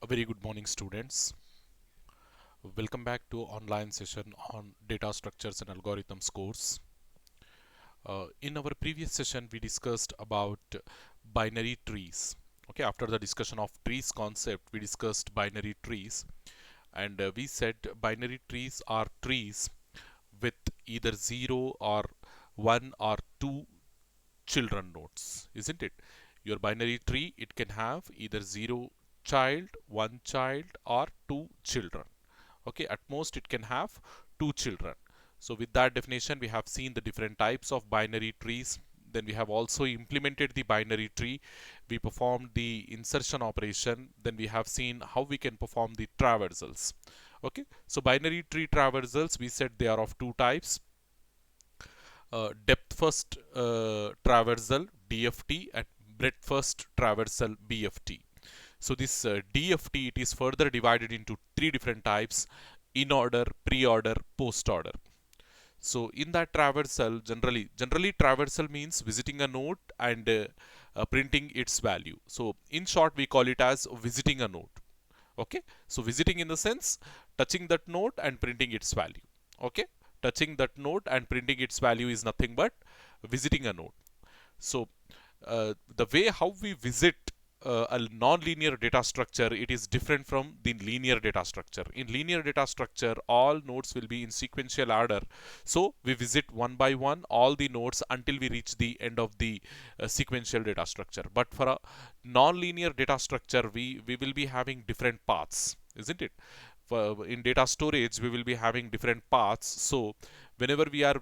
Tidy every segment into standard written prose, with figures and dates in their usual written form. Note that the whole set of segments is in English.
A very good morning, students. Welcome back to online session on data structures and algorithms course. In our previous session, we discussed about binary trees. Okay, after the discussion of trees concept, we discussed binary trees, and we said binary trees are trees with either 0 or 1 or 2 children nodes, isn't it? Your binary tree, it can have either 0 child, 1 child, or 2 children. Okay, at most it can have 2 children. So with that definition, we have seen the different types of binary trees. Then we have also implemented the binary tree. We performed the insertion operation. Then we have seen how we can perform the traversals. Okay, so binary tree traversals, we said they are of two types. Depth first traversal DFT and breadth first traversal BFT. So this DFT, it is further divided into three different types: in order, pre-order, post-order. So in that traversal, generally traversal means visiting a node and printing its value. So in short, we call it as visiting a node. Okay, so visiting in the sense touching that node and printing its value. Okay, touching that node and printing its value is nothing but visiting a node. So the way how we visit a non-linear data structure, it is different from the linear data structure. In linear data structure, all nodes will be in sequential order. So we visit one by one all the nodes until we reach the end of the sequential data structure. But for a non-linear data structure, we will be having different paths, isn't it? In data storage, we will be having different paths. So whenever we are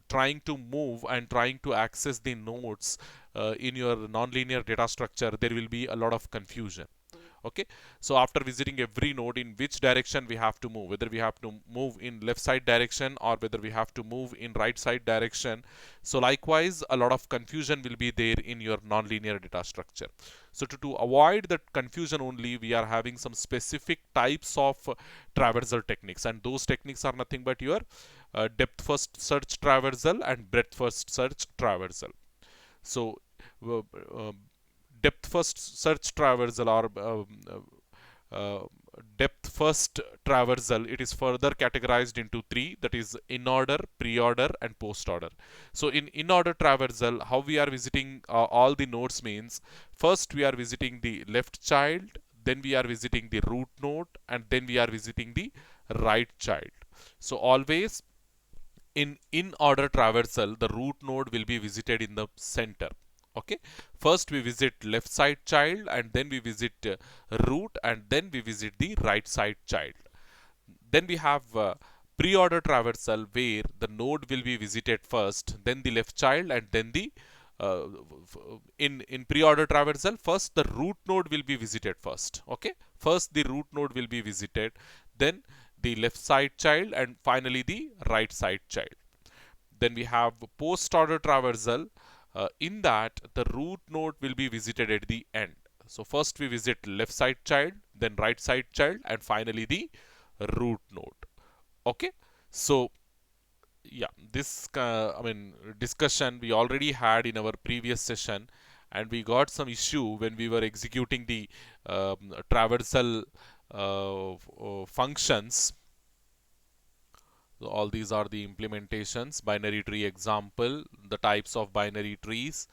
trying to move and trying to access the nodes in your nonlinear data structure, there will be a lot of confusion. Okay, so after visiting every node, in which direction we have to move, whether we have to move in left side direction or whether we have to move in right side direction. So likewise, a lot of confusion will be there in your nonlinear data structure. So to avoid that confusion only, we are having some specific types of traversal techniques, and those techniques are nothing but your depth first search traversal and breadth first search traversal. So uh, uh, depth first search traversal or uh, depth first traversal, it is further categorized into three, that is in order, pre-order, and post-order. So in order traversal, how we are visiting all the nodes means, first we are visiting the left child, then we are visiting the root node, and then we are visiting the right child. So always in order traversal, the root node will be visited in the center. Okay, first we visit left side child, and then we visit root, and then we visit the right side child. Then we have pre-order traversal, where the node will be visited first, then the left child, and then the uh, in pre-order traversal, first the root node will be visited first. Okay, first the root node will be visited, then the left side child, and finally the right side child. Then we have post order traversal. In that, the root node will be visited at the end. So first we visit left side child, then right side child, and finally the root node. Okay, so yeah, this discussion we already had in our previous session, and we got some issue when we were executing the traversal functions. So all these are the implementations, binary tree example, the types of binary trees.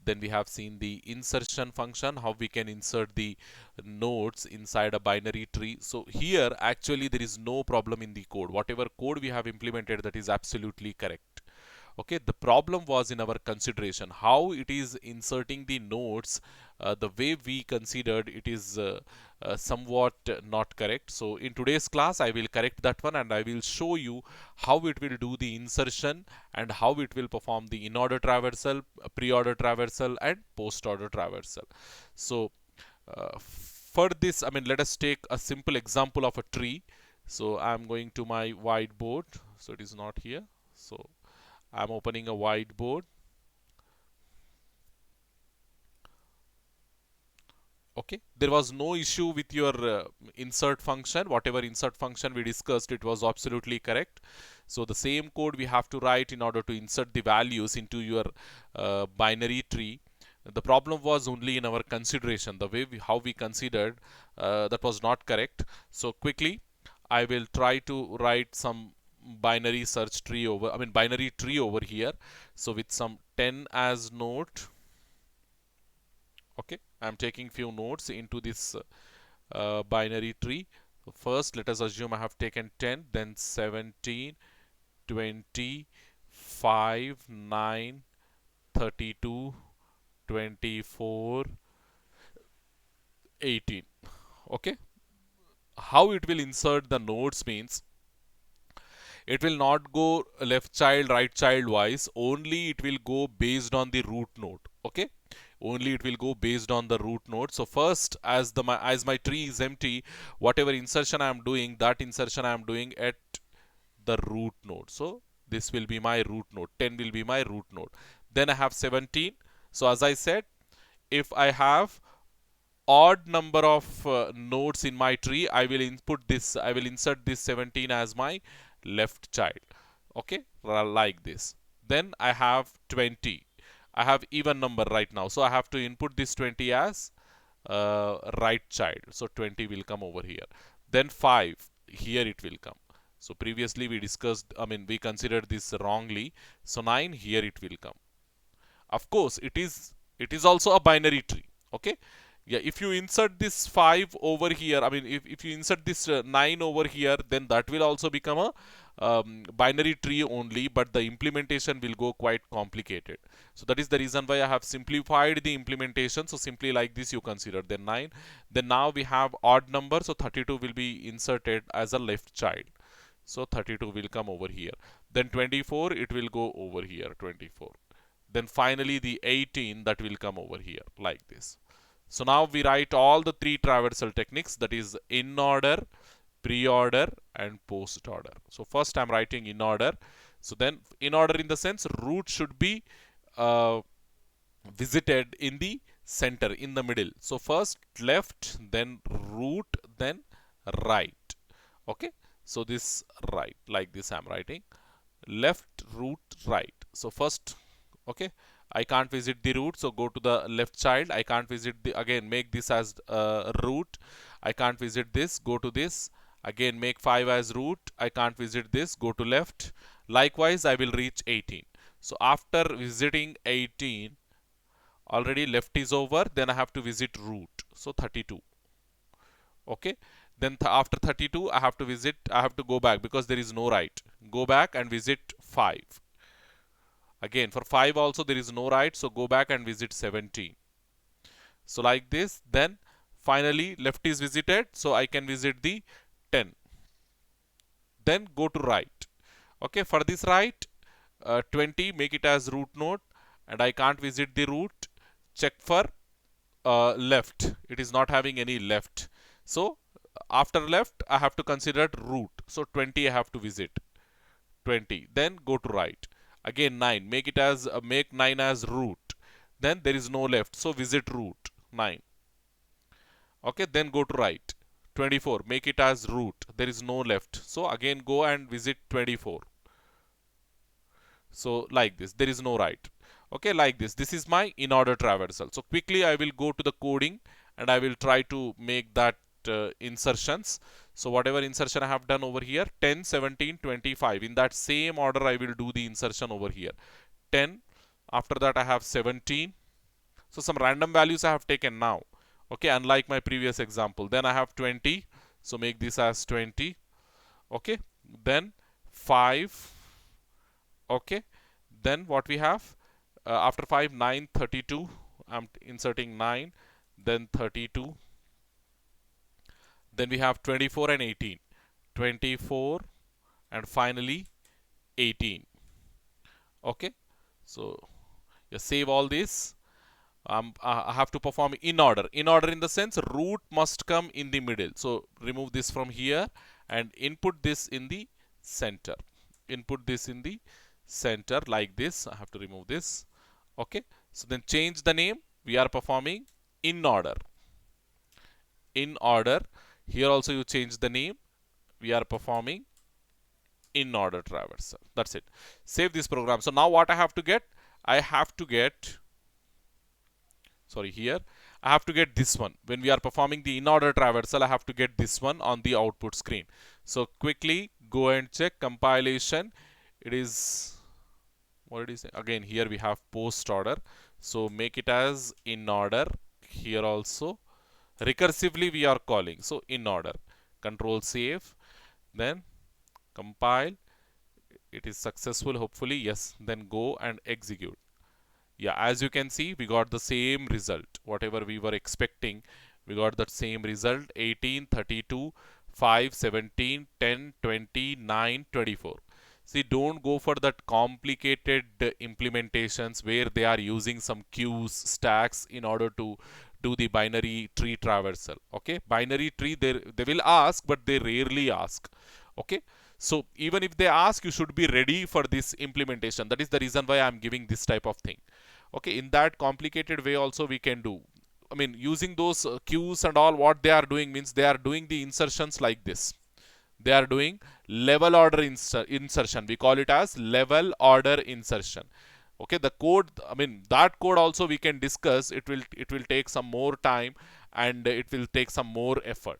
Then we have seen the insertion function, how we can insert the nodes inside a binary tree. So here actually there is no problem in the code. Whatever code we have implemented, that is absolutely correct. Okay, the problem was in our consideration, how it is inserting the nodes. The way we considered it is somewhat not correct. So in today's class I will correct that one, and I will show you how it will do the insertion and how it will perform the in order traversal, pre-order traversal, and post order traversal. So for this, let us take a simple example of a tree. So I'm going to my whiteboard, so it is not here. So I'm opening a whiteboard. Okay, there was no issue with your insert function. Whatever insert function we discussed, it was absolutely correct. So the same code we have to write in order to insert the values into your binary tree. The problem was only in our consideration, the way how we considered, that was not correct. So quickly I will try to write some binary search tree over, I mean binary tree over here. So with some 10 as node, okay, I'm taking few nodes into this binary tree. First, let us assume I have taken 10, then 17, 20, 5, 9, 32, 24, 18. Okay, how it will insert the nodes means it will not go left child right child wise, only it will go based on the root node. Okay, only it will go based on the root node. So first, as my tree is empty, whatever insertion I am doing, that insertion I am doing at the root node. So this will be my root node, 10 will be my root node. Then I have 17. So as I said, if I have odd number of nodes in my tree, I will insert this 17 as my left child. Okay, like this. Then I have 20. I have even number right now, so I have to input this 20 as right child. So 20 will come over here. Then 5, here it will come. So previously we discussed, I mean we considered this wrongly. So 9, here it will come. Of course, it is also a binary tree. Okay, yeah, if you insert this 5 over here, I mean if you insert this 9 over here, then that will also become a binary tree only, but the implementation will go quite complicated. So that is the reason why I have simplified the implementation. So simply like this you consider, then 9, then now we have odd number, so 32 will be inserted as a left child. So 32 will come over here. Then 24, it will go over here, 24. Then finally the 18, that will come over here like this. So now we write all the three traversal techniques, that is in order, pre-order and post order. So first I'm writing in order. So then in order in the sense root should be visited in the center, in the middle. So first left, then root, then right. Okay, so this right, like this I'm writing left, root, right. So first, okay, I can't visit the root, so go to the left child. I can't visit the, again make this as root. I can't visit this, go to this. Again make 5 as root. I can't visit this, go to left. Likewise I will reach 18. So after visiting 18, already left is over, then I have to visit root. So 32. Okay, then after 32 I have to go back because there is no right. Go back and visit 5. Again for 5 also there is no right, so go back and visit 17. So like this, then finally left is visited, so I can visit the 10. Then go to right. Okay, for this right, 20 make it as root node, and I can't visit the root. Check for left, it is not having any left. So after left I have to consider root, so 20 I have to visit, 20. Then go to right. Again 9, make it as make 9 as root. Then there is no left, so visit root, 9. Okay, then go to right. 24, make it as root. There is no left, so again go and visit 24. So like this, there is no right. Okay, like this. This is my in order traversal. So quickly I will go to the coding and I will try to make that insertions. So whatever insertion I have done over here, 10, 17, 25. In that same order I will do the insertion over here. 10, after that I have 17. So some random values I have taken now. Okay, unlike my previous example. Then I have 20. So make this as 20. Okay, then 5. Okay, then what we have after 5, 9, 32. I'm inserting 9, then 32. Then we have 24 and 18. 24 and finally 18. Okay, so you save all this. I have to perform in order. In order in the sense root must come in the middle. So remove this from here and input this in the center. Input this in the center like this. I have to remove this. Okay, so then change the name. We are performing in order. In order. Here also you change the name. We are performing in order traversal. That's it. Save this program. So now what I have to get? I have to get sorry, here I have to get this one. When we are performing the in order traversal, I have to get this one on the output screen. So quickly go and check compilation. It is, what did he say? Again, here we have post order. So make it as in order. Here also recursively we are calling. So in order. Control save. Then compile. It is successful, hopefully. Yes. Then go and execute. Yeah, as you can see, we got the same result. Whatever we were expecting, we got that same result. 18, 32, 5, 17, 10, 20, 9, 24. See, don't go for that complicated implementations where they are using some queues, stacks in order to do the binary tree traversal. Okay, binary tree, they will ask, but they rarely ask. Okay, so even if they ask, you should be ready for this implementation. That is the reason why I'm giving this type of thing. Okay, in that complicated way also we can do. I mean, using those queues and all, what they are doing means they are doing the insertions like this. They are doing level order insertion. We call it as level order insertion. Okay, the code, I mean, that code also we can discuss. It will take some more time and it will take some more effort.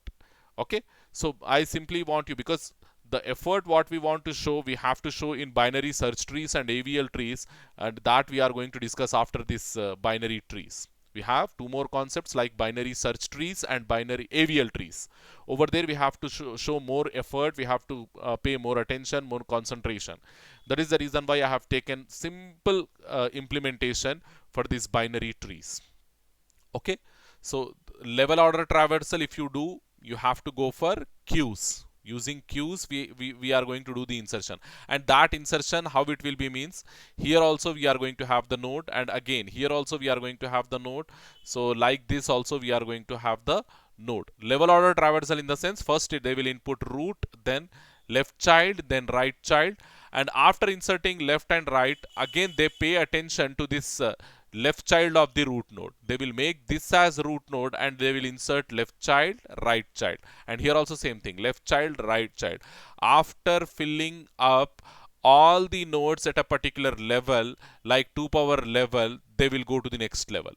Okay, so I simply want you, because the effort what we want to show, we have to show in binary search trees and AVL trees, and that we are going to discuss after this binary trees. We have two more concepts like binary search trees and binary AVL trees. Over there we have to show more effort, we have to pay more attention, more concentration. That is the reason why I have taken simple implementation for these binary trees. Okay, so level order traversal, if you do, you have to go for queues. Using queues, we are going to do the insertion, and that insertion, how it will be means, here also we are going to have the node, and again here also we are going to have the node. So like this also we are going to have the node. Level order traversal in the sense, first they will input root, then left child, then right child, and after inserting left and right, again they pay attention to this left child of the root node. They will make this as root node and they will insert left child, right child. And here also same thing, left child, right child. After filling up all the nodes at a particular level, like 2 power level, they will go to the next level.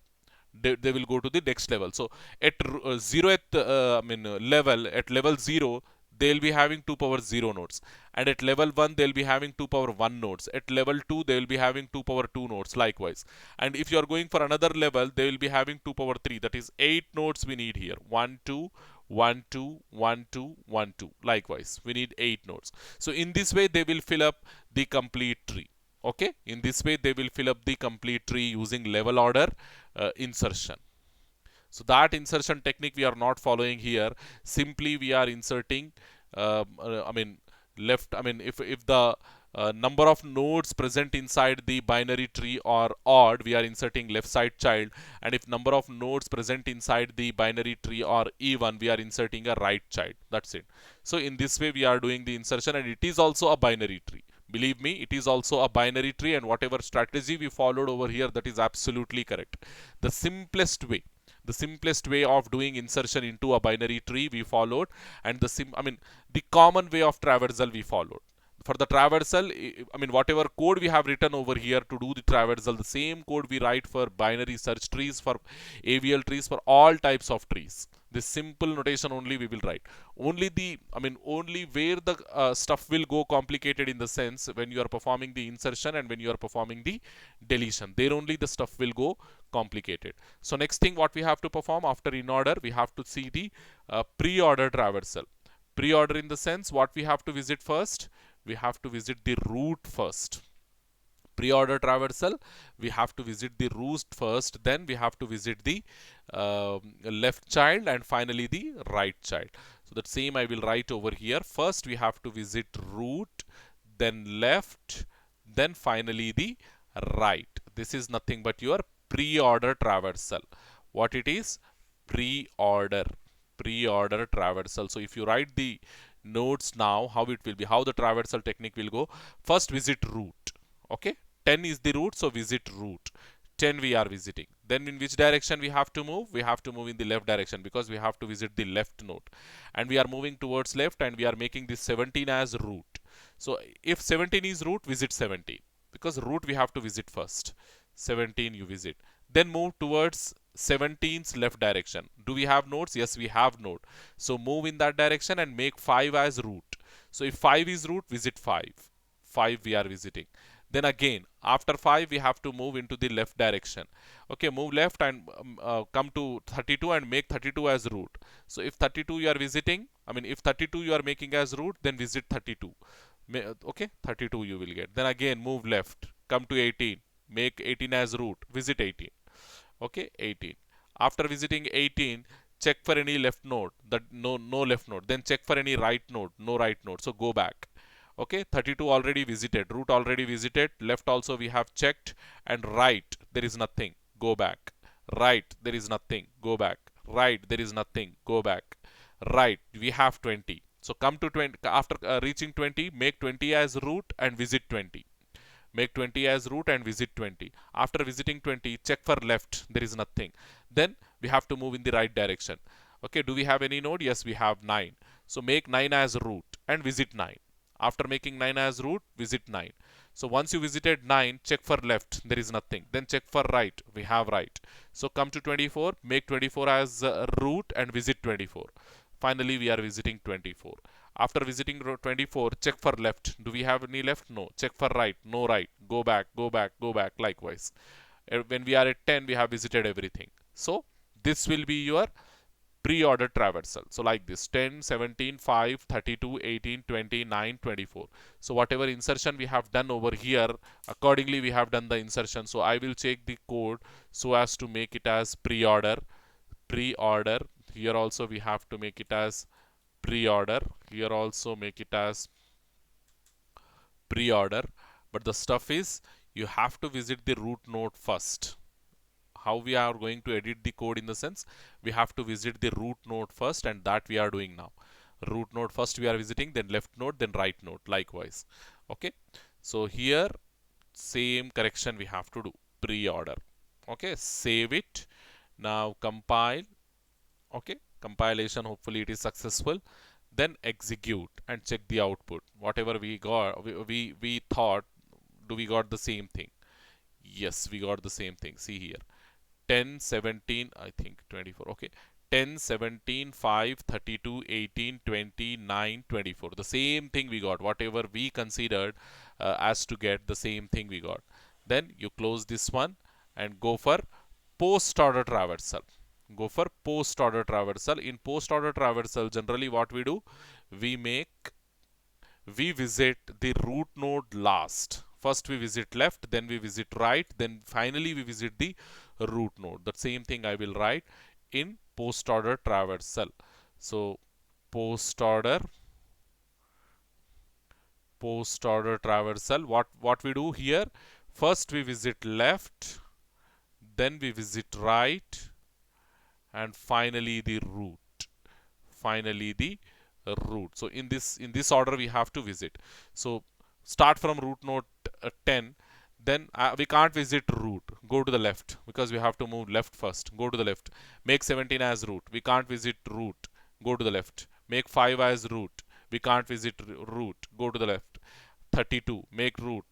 They will go to the next level. So at 0th level, at level 0, they'll be having 2 power 0 nodes, and at level 1 they'll be having 2 power 1 nodes. At level 2 they will be having 2 power 2 nodes likewise. And if you are going for another level, they will be having 2 power 3, that is 8 nodes we need here. 1 2 1 2 1 2 1 2, likewise we need 8 nodes. So in this way they will fill up the complete tree. Okay, in this way they will fill up the complete tree using level order insertion. So that insertion technique we are not following here. Simply we are inserting, if the number of nodes present inside the binary tree are odd, we are inserting left side child, and if number of nodes present inside the binary tree are even, we are inserting a right child. That's it. So in this way we are doing the insertion, and it is also a binary tree. Believe me, it is also a binary tree, and whatever strategy we followed over here, that is absolutely correct. The simplest way of doing insertion into a binary tree we followed, and the common way of traversal we followed. For the traversal, whatever code we have written over here to do the traversal, the same code we write for binary search trees, for AVL trees, for all types of trees. This simple notation only we will write. Only where the stuff will go complicated in the sense when you are performing the insertion and when you are performing the deletion. There only the stuff will go complicated. So next thing what we have to perform after in order, we have to see the pre-order traversal. Pre-order in the sense, what we have to visit first? We have to visit the root first. Pre-order traversal, we have to visit the root first, then we have to visit the left child, and finally the right child. So that same I will write over here. First we have to visit root, then left, then finally the right. This is nothing but your pre-order traversal. What it is? Pre-order traversal. So if you write the nodes now, how it will be, how the traversal technique will go: first visit root. Okay, 10 is the root, so visit root. 10 we are visiting. Then in which direction we have to move? We have to move in the left direction, because we have to visit the left node, and we are moving towards left, and we are making this 17 as root. So if 17 is root, visit 17, because root we have to visit first. 17 you visit, then move towards 17's left direction. Do we have nodes? Yes, we have node. So move in that direction and make 5 as root. So if 5 is root, visit 5. 5 we are visiting. Then again, after 5, we have to move into the left direction. Okay, move left and come to 32 and make 32 as root. So if 32 you are visiting, if 32 you are making as root, then visit 32. Okay, 32 you will get. Then again, move left, come to 18, make 18 as root, visit 18. Okay, 18. After visiting 18, check for any left node, that no left node. Then check for any right node, no right node. So go back. Okay, 32 already visited, root already visited, left also we have checked, and right there is nothing, go back. Right there is nothing, go back. Right there is nothing, go back. Right we have 20. So come to 20. After reaching 20, make 20 as root and visit 20. Make 20 as root and visit 20. After visiting 20, check for left, there is nothing. Then we have to move in the right direction. Okay, do we have any node? Yes, we have 9. So make 9 as root and visit 9. After making 9 as root, visit 9. So once you visited 9, check for left, there is nothing. Then check for right, we have right. So come to 24, make 24 as root and visit 24. Finally, we are visiting 24. After visiting 24, check for left. Do we have any left? No. Check for right. No right. Go back, go back, go back. Likewise. When we are at 10, we have visited everything. So this will be your pre-order traversal. So like this, 10, 17, 5, 32, 18, 29, 24. So whatever insertion we have done over here, accordingly we have done the insertion. So I will check the code so as to make it as pre-order. Pre-order. Here also we have to make it as pre-order. Here also make it as pre-order. But the stuff is, you have to visit the root node first. How we are going to edit the code in the sense, we have to visit the root node first, and that we are doing now. Root node first we are visiting, then left node, then right node, likewise. Okay. So here, same correction we have to do, pre-order. Okay, save it. Now compile. Okay, compilation, hopefully it is successful. Then execute and check the output. Whatever we got, we thought, do we got the same thing? Yes, we got the same thing. See here, 10, 17, I think 24. Okay, 10, 17, 5, 32, 18, 29, 24. The same thing we got. Whatever we considered as to get, the same thing we got. Then you close this one and go for post-order traversal. Go for post-order traversal. In post-order traversal, generally what we do, we visit the root node last. First we visit left, then we visit right, then finally we visit the root node. The same thing I will write in post-order traversal. So post-order traversal. What we do here? First we visit left, then we visit right, and finally the root. Finally the root. So in this order we have to visit. So start from root node 10. Then we can't visit root. Go to the left because we have to move left first. Go to the left. Make 17 as root. We can't visit root. Go to the left. Make 5 as root. We can't visit root. Go to the left. 32. Make root.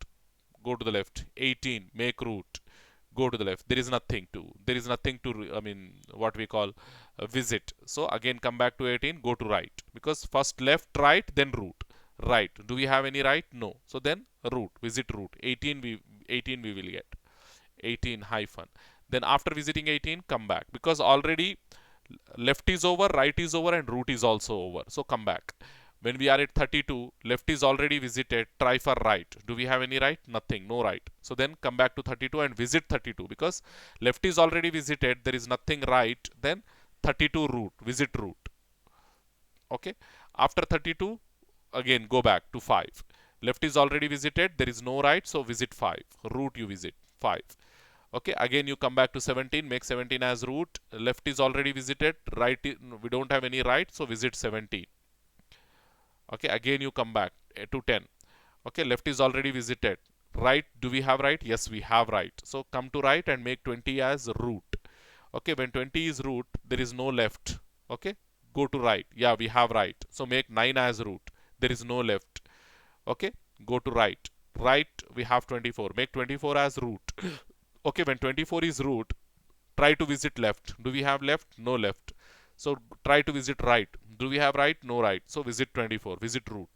Go to the left. 18. Make root. Go to the left. There is nothing to. What we call visit. So again come back to 18. Go to right. Because first left, right, then root. Right. Do we have any right? No. So then root. Visit root. 18 we will get. 18 hyphen. Then after visiting 18, come back. Because already left is over, right is over, and root is also over. So come back. When we are at 32, left is already visited, try for right. Do we have any right? Nothing, no right. So then come back to 32 and visit 32 because left is already visited, there is nothing right. Then 32 root, visit root. Okay. After 32, again go back to 5. Left is already visited, there is no right, so visit 5. Root you visit 5. Okay, again you come back to 17, make 17 as root. Left is already visited, right, we don't have any right, so visit 17. Okay, again you come back to 10. Okay, left is already visited. Right, do we have right? Yes, we have right. So come to right and make 20 as root. Okay, when 20 is root, there is no left. Okay, go to right. Yeah, we have right. So make 9 as root. There is no left. Okay, go to right. Right, we have 24. Make 24 as root. Okay, when 24 is root, try to visit left. Do we have left? No left. So try to visit right. Do we have right? No right. So visit 24, visit root.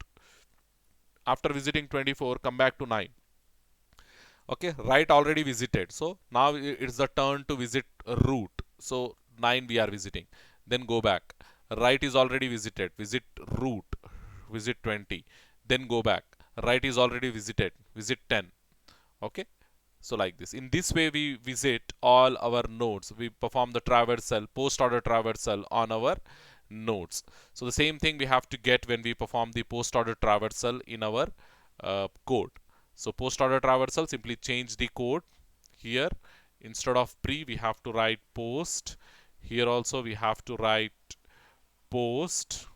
After visiting 24, come back to 9. Okay, right already visited. So now it's the turn to visit root. So 9 we are visiting. Then go back. Right is already visited. Visit root. Visit 20. Then go back. Right is already visited. Visit 10. Okay. So like this. In this way we visit all our nodes. We perform the traversal, post order traversal on our nodes. So the same thing we have to get when we perform the post order traversal in our code. So post order traversal, simply change the code here. Instead of pre, we have to write post. Here also we have to write post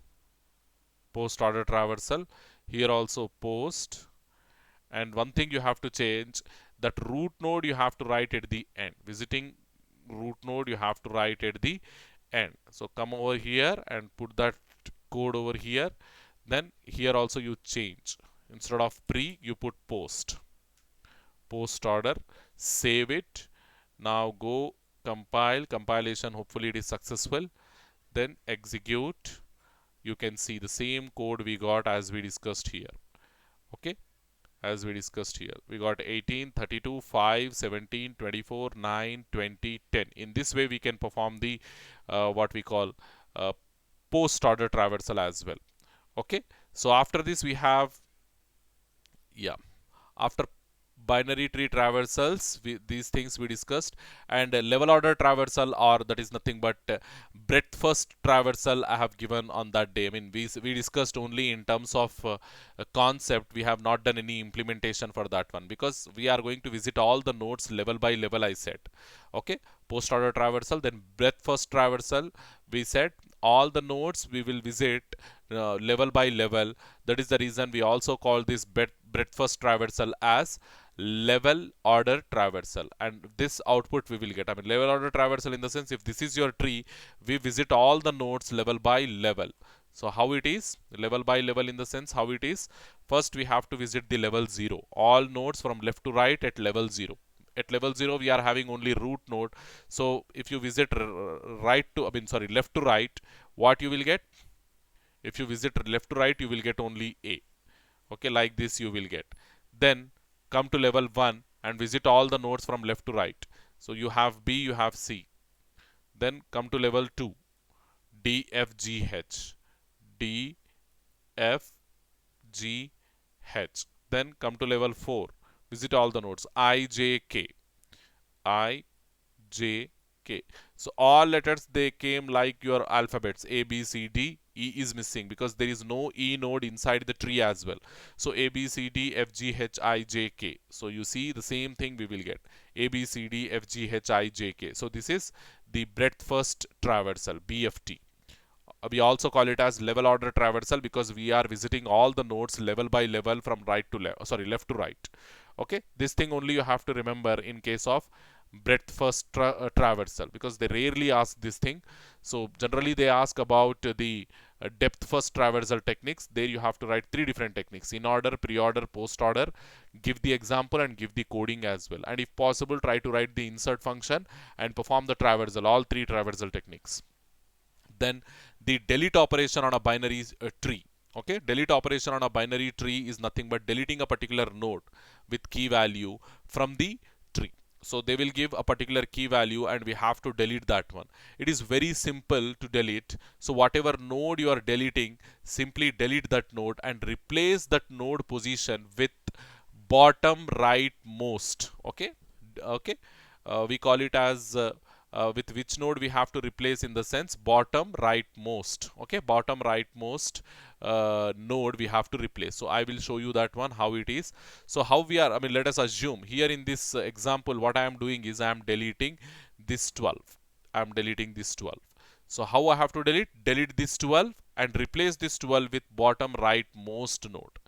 order traversal. Here also post. And one thing you have to change, that root node you have to write at the end. Visiting root node you have to write at the end. So come over here and put that code over here. Then here also you change. Instead of pre, you put post order. Save it. Now go compile. Compilation, hopefully it is successful. Then execute. You can see the same code we got as we discussed here. Okay, as we discussed here, we got 18, 32, 5, 17, 24, 9, 20, 10. In this way we can perform the what we call post order traversal as well. Okay, so after this we have, yeah, after binary tree traversals, these things we discussed, and level order traversal, or that is nothing but breadth first traversal I have given on that day. I mean, we discussed only in terms of a concept. We have not done any implementation for that one, because we are going to visit all the nodes level by level, I said. Okay, post order traversal, then breadth first traversal, we said all the nodes we will visit level by level. That is the reason we also call this breadth first traversal as level order traversal, and this output we will get. I mean, level order traversal in the sense, if this is your tree, we visit all the nodes level by level. So how it is level by level in the sense, how it is, first we have to visit the level 0, all nodes from left to right at level 0. At level 0 we are having only root node. So if you visit right to, I mean sorry, left to right, what you will get? If you visit left to right, you will get only A. Okay, like this you will get. Then come to level 1 and visit all the nodes from left to right. So you have B, you have C. Then come to level 2, D, F, G, H. D, F, G, H. Then come to level 4, visit all the nodes, I, J, K. I, J, K. So all letters, they came like your alphabets, A, B, C, D. E is missing because there is no E node inside the tree as well. So A, B, C, D, F, G, H, I, J, K. So you see the same thing we will get. A, B, C, D, F, G, H, I, J, K. So this is the breadth first traversal, BFT. We also call it as level order traversal because we are visiting all the nodes level by level from right to left, sorry, left to right. Okay, this thing only you have to remember in case of breadth first traversal, because they rarely ask this thing. So generally they ask about the depth first traversal techniques. There you have to write 3 different techniques: in order, pre-order, post order. Give the example and give the coding as well, and if possible try to write the insert function and perform the traversal, all 3 traversal techniques. Then the delete operation on a binary tree. Okay, delete operation on a binary tree is nothing but deleting a particular node with key value from the tree. So they will give a particular key value and we have to delete that one. It is very simple to delete. So whatever node you are deleting, simply delete that node and replace that node position with bottom right most. Okay, okay. We call it as with which node we have to replace, in the sense bottom right most. Okay, bottom right most node we have to replace. So I will show you that one, how it is. So how we are, I mean, let us assume here in this example what I am doing is I am deleting this 12. I am deleting this 12. So how I have to delete this 12 and replace this 12 with bottom right most node.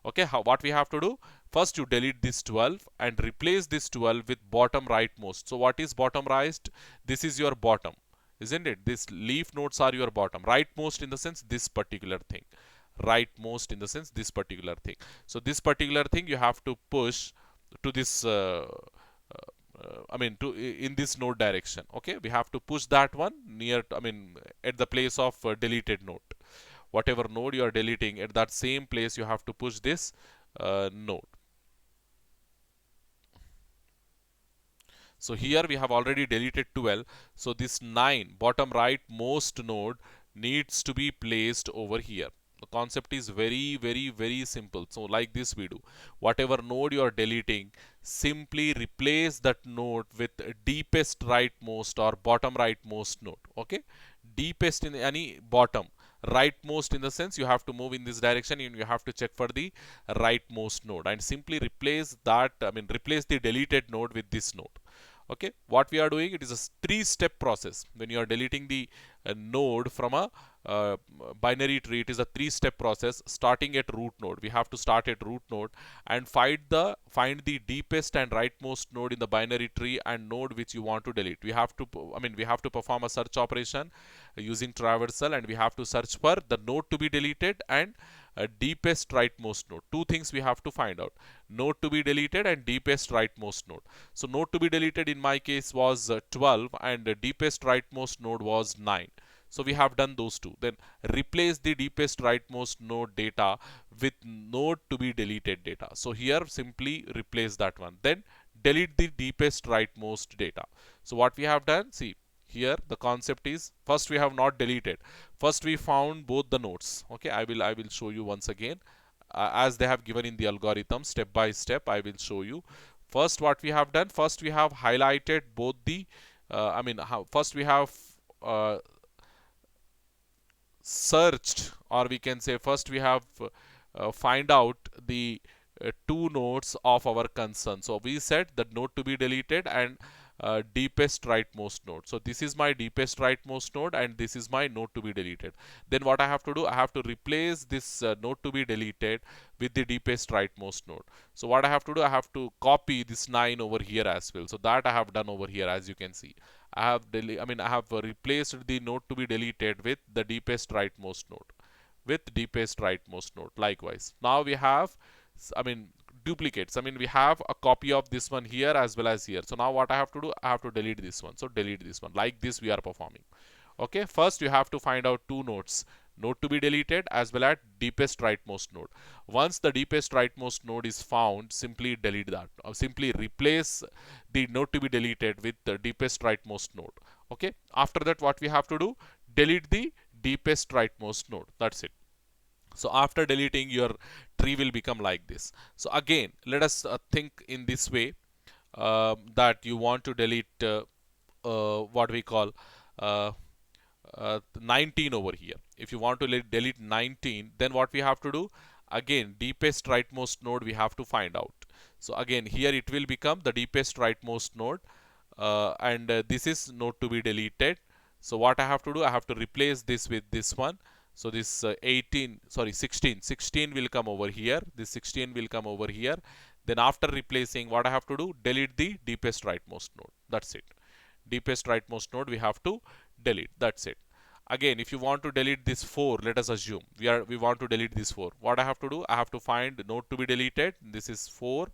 Okay, what we have to do? First you delete this 12 and replace this 12 with bottom rightmost. So what is bottom right? This is your bottom, isn't it? This leaf nodes are your bottom. Rightmost in the sense this particular thing. Rightmost in the sense this particular thing. So this particular thing you have to push to this I mean to in this node direction. Okay, we have to push that one near I mean at the place of deleted node. Whatever node you are deleting, at that same place you have to push this node. So here we have already deleted 12. So this 9 bottom right most node needs to be placed over here. The concept is very simple. So like this we do. Whatever node you are deleting, simply replace that node with deepest rightmost or bottom rightmost node. Okay, deepest in any bottom, rightmost in the sense you have to move in this direction and you have to check for the rightmost node and simply replace that, I mean replace the deleted node with this node. Okay, what we are doing, it is a three-step process. When you are deleting the node from a uh, binary tree, it is a three-step process. Starting at root node, we have to start at root node and find the deepest and rightmost node in the binary tree and node which you want to delete. We have to, I mean we have to perform a search operation using traversal, and we have to search for the node to be deleted and deepest rightmost node. Two things we have to find out: node to be deleted and deepest rightmost node. So node to be deleted in my case was 12 and the deepest rightmost node was 9. So we have done those two. Then replace the deepest rightmost node data with node to be deleted data. So here simply replace that one. Then delete the deepest rightmost data. So what we have done, see here the concept is, first we have not deleted. First we found both the nodes. Okay, I will show you once again. As they have given in the algorithm, step by step I will show you. First what we have done, first we have highlighted both the first we have uh, searched, or we can say first we have find out the two nodes of our concern. So we said the node to be deleted and deepest rightmost node. So this is my deepest rightmost node and this is my node to be deleted. Then what I have to do, I have to replace this node to be deleted with the deepest rightmost node. So what I have to do, I have to copy this 9 over here as well. So that I have done over here, as you can see. I have replaced the node to be deleted with the deepest rightmost node, with deepest rightmost node. Likewise, now we have, I mean duplicates. I mean we have a copy of this one here as well as here. So now what I have to do, I have to delete this one. So delete this one. Like this we are performing. Okay, first you have to find out two nodes, node to be deleted as well as deepest rightmost node. Once the deepest rightmost node is found, simply delete that, or simply replace the node to be deleted with the deepest rightmost node. Okay, after that what we have to do, delete the deepest rightmost node. That's it. So after deleting, your tree will become like this. So again, let us think in this way, that you want to delete what we call uh, 19 over here. If you want to delete 19, then what we have to do, again deepest rightmost node we have to find out. So again here it will become the deepest rightmost node, and this is node to be deleted. So what I have to do, I have to replace this with this one. So this 16 will come over here, this 16 will come over here. Then after replacing, what I have to do, delete the deepest rightmost node. That's it. Deepest rightmost node we have to delete. That's it. Again, if you want to delete this 4, let us assume we want to delete this 4. What I have to do, I have to find node to be deleted. This is 4,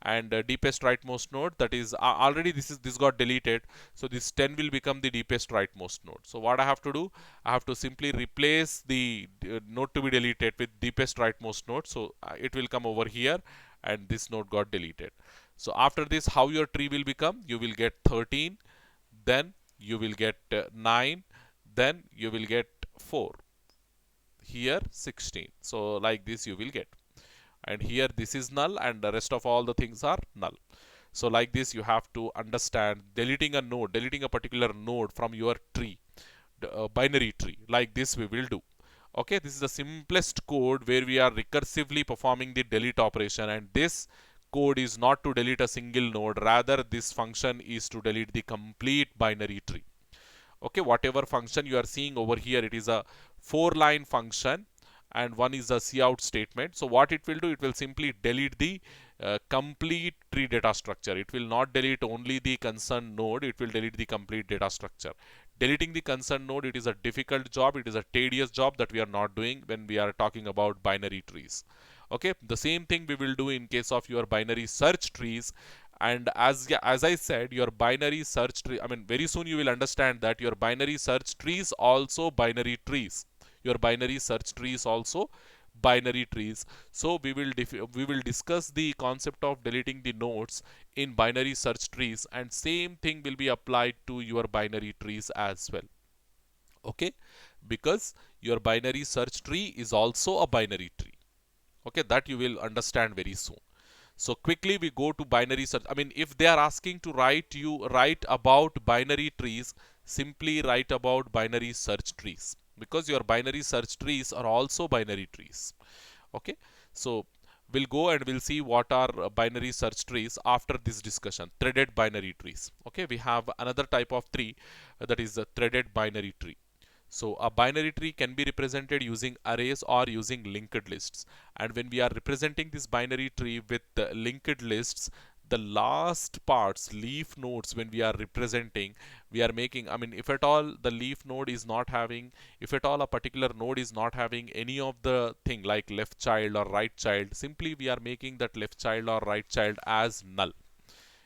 and deepest rightmost node, that is already this got deleted. So this 10 will become the deepest rightmost node. So what I have to do, I have to simply replace the node to be deleted with deepest rightmost node. So it will come over here, and this node got deleted. So after this, how your tree will become, you will get 13, then you will get 9, then you will get 4, here 16. So like this you will get, and here this is null and the rest of all the things are null. So like this you have to understand deleting a node, deleting a particular node from your tree, binary tree. Like this we will do. Okay, this is the simplest code where we are recursively performing the delete operation, and this code is not to delete a single node, rather this function is to delete the complete binary tree. Okay, whatever function you are seeing over here, it is a 4-line function and one is a cout statement. So what it will do, it will simply delete the complete tree data structure. It will not delete only the concerned node, it will delete the complete data structure. Deleting the concerned node, it is a difficult job, it is a tedious job that we are not doing when we are talking about binary trees. Okay, the same thing we will do in case of your binary search trees. And as I said, your binary search tree, I mean, very soon you will understand that your binary search trees also binary trees. Your binary search trees also binary trees. So we will discuss the concept of deleting the nodes in binary search trees, and same thing will be applied to your binary trees as well. Okay, because your binary search tree is also a binary tree. Okay, that you will understand very soon. So quickly we go to binary search. I mean, if they are asking to write about binary trees, simply write about binary search trees, because your binary search trees are also binary trees. Okay, so we'll go and we'll see what are binary search trees after this discussion. Threaded binary trees. Okay, we have another type of tree, that is a threaded binary tree. So a binary tree can be represented using arrays or using linked lists. And when we are representing this binary tree with linked lists, the last parts, leaf nodes, when we are representing, we are making, I mean, if at all the leaf node is not having, if at all a particular node is not having any of the thing like left child or right child, simply we are making that left child or right child as null,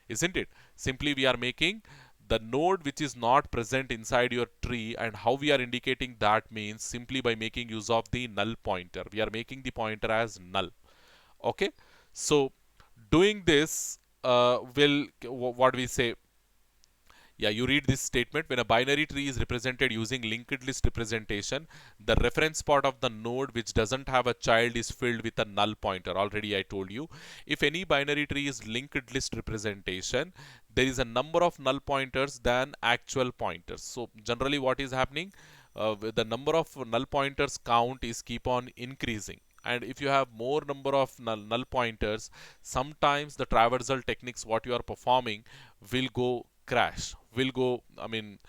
isn't it? Simply we are making the node which is not present inside your tree, and how we are indicating that means simply by making use of the null pointer. We are making the pointer as null. Okay, so doing this will, what we say, yeah, you read this statement. When a binary tree is represented using linked list representation, the reference part of the node which doesn't have a child is filled with a null pointer. Already I told you. If any binary tree is linked list representation, there is a number of null pointers than actual pointers. So generally what is happening? The number of null pointers count is keep on increasing. And if you have more number of null pointers, sometimes the traversal techniques what you are performing will go crash, will go, I mean,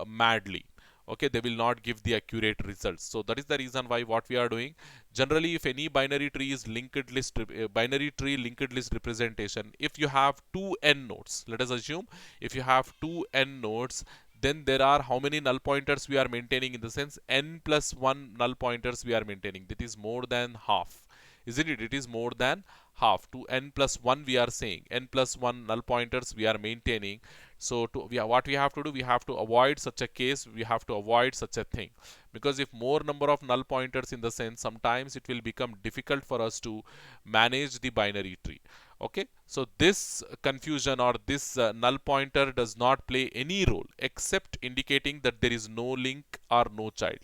madly. Okay, they will not give the accurate results. So that is the reason why what we are doing. Generally, if any binary tree is linked list, binary tree linked list representation, if you have two n nodes, let us assume if you have two n nodes, then there are how many null pointers we are maintaining, in the sense n plus 1 null pointers we are maintaining. That is more than half, isn't it? It is more than half. To n plus 1 we are saying n plus 1 null pointers we are maintaining. So what we have to do, we have to avoid such a case, we have to avoid such a thing, because if more number of null pointers, in the sense sometimes it will become difficult for us to manage the binary tree. Okay, so this confusion or this null pointer does not play any role except indicating that there is no link or no child.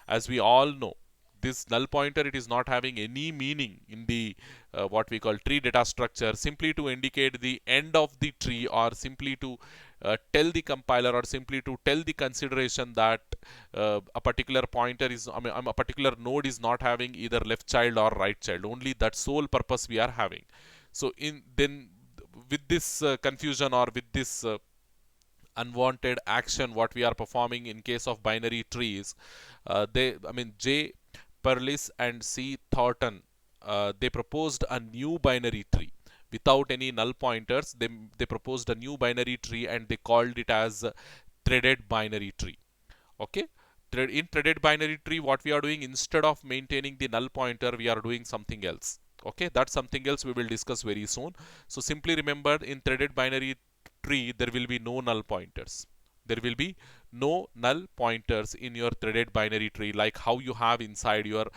As we all know, this null pointer, it is not having any meaning in the what we call tree data structure, simply to indicate the end of the tree, or simply to tell the compiler, or simply to tell the consideration that a particular pointer is, I mean, a particular node is not having either left child or right child. Only that sole purpose we are having. So in then with this confusion, or with this unwanted action what we are performing in case of binary trees, I mean, J. Perlis and C. Thornton, they proposed a new binary tree without any null pointers. They proposed a new binary tree and they called it as threaded binary tree. Okay, in threaded binary tree, what we are doing, instead of maintaining the null pointer, we are doing something else. Okay, that's something else we will discuss very soon. So simply remember, in threaded binary tree there will be no null pointers. There will be no null pointers in your threaded binary tree, like how you have inside your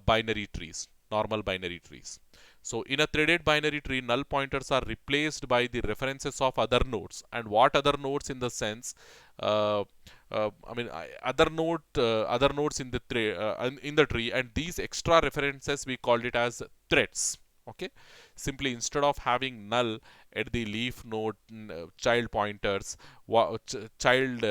binary trees, normal binary trees. So in a threaded binary tree, null pointers are replaced by the references of other nodes. And what other nodes, in the sense, uh, I mean, other nodes in the tree, and these extra references we called it as threads. Okay, simply instead of having null at the leaf node child pointers, child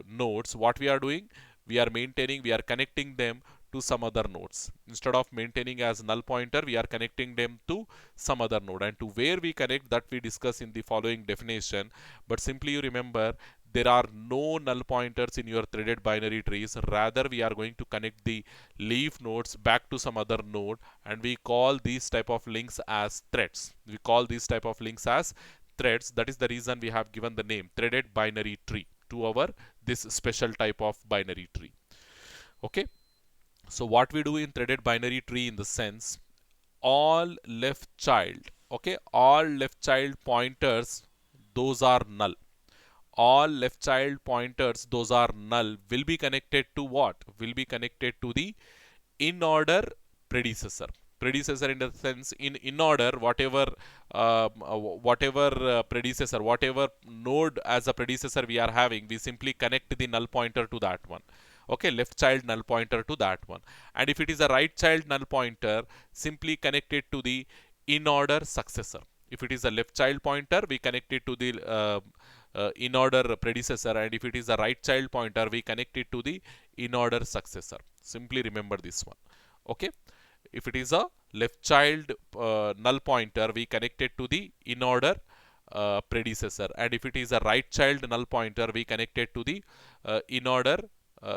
nodes, what we are doing, we are maintaining, we are connecting them to some other nodes. Instead of maintaining as null pointer, we are connecting them to some other node, and to where we connect, that we discuss in the following definition. But simply you remember, there are no null pointers in your threaded binary trees. Rather, we are going to connect the leaf nodes back to some other node, and we call these type of links as threads. We call these type of links as threads. That is the reason we have given the name threaded binary tree to our this special type of binary tree. Okay, so what we do in threaded binary tree, in the sense, all left child Okay, all left child pointers, those are null. All left child pointers, those are null, will be connected to what? Will be connected to the in order predecessor. Predecessor in the sense, in order, whatever predecessor, whatever node as a predecessor we are having, we simply connect the null pointer to that one. Okay, left child null pointer to that one. And if it is a right child null pointer, simply connect it to the in order successor. If it is a left child pointer, we connect it to the in order predecessor, and if it is a right child pointer, we connect it to the in order successor. Simply remember this one. Okay, if it is a left child null pointer, we connect it to the in order predecessor, and if it is a right child null pointer, we connect it to the in order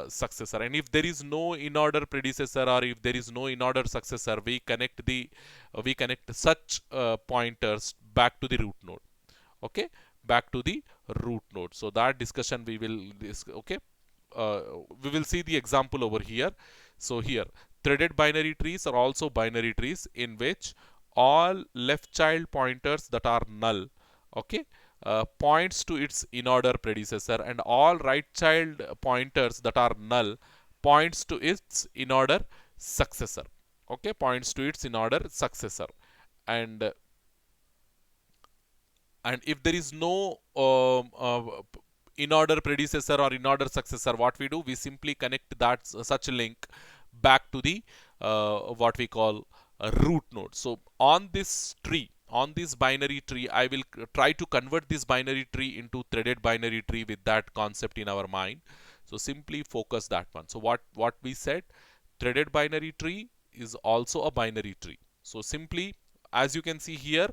successor. And if there is no in order predecessor, or if there is no in order successor, we connect such pointers back to the root node. Okay, back to the root node. So that discussion we will okay, we will see the example over here. So here, threaded binary trees are also binary trees in which all left child pointers that are null, okay, points to its in order predecessor, and all right child pointers that are null points to its in order successor. Okay, points to its in order successor. And and if there is no in order predecessor or in order successor, what we do, we simply connect that such a link back to the what we call a root node. So on this tree, on this binary tree, I will try to convert this binary tree into threaded binary tree with that concept in our mind. So simply focus that one. So what we said, threaded binary tree is also a binary tree. So simply, as you can see here,